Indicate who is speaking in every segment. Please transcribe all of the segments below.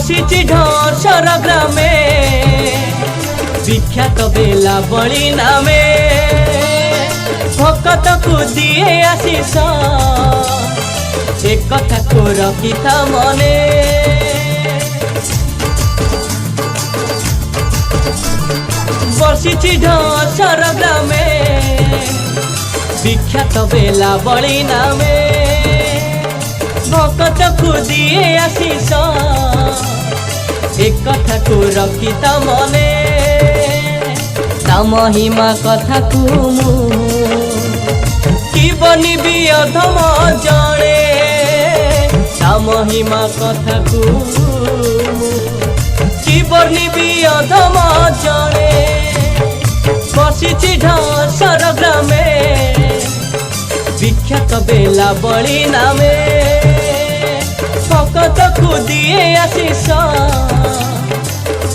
Speaker 1: बसिछि ढसर ग्रामे विख्यात बेलावली नामे भकत को दिए आशीष एक कथा को रखिथा मने बसिछि ढसर ग्रामे विख्यात बेलावली नामे भकत को दिए आशीष एक कथा को रखिता मने ता महिमा कथा को कि बनिबी अधम जणे ता महिमा कथा को कि बनिबी अधम जणे बसिछि ढसर ग्रामे विख्यात बेलावली नामे भकत को दिए आशीष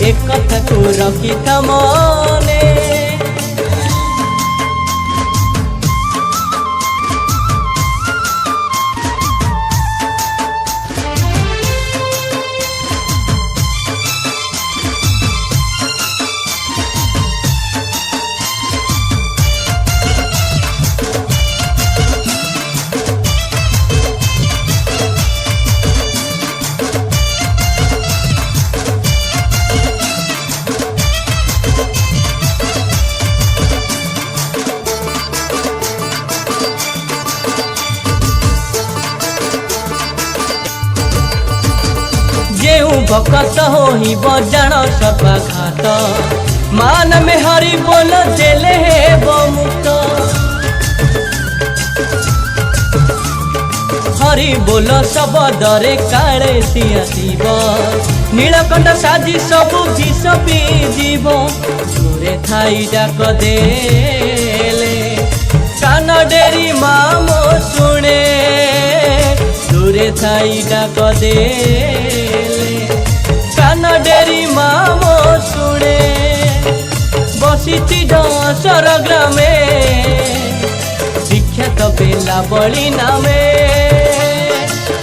Speaker 1: एक कथा को रखिथा मने भकत होई बजाण सर्वाघात मान में हरि बोल देले मुक्त हरि बोल शब्दरे काले सियासीब नीलकंठ साजी सबु विष पीजीव दूरे थाई डाक देले कान डेरी मामो शुणे दूरे थाई डाक देले कान डेरी मामो शुणे बसिछि ढसर ग्रामे विख्यात बेलावली नामे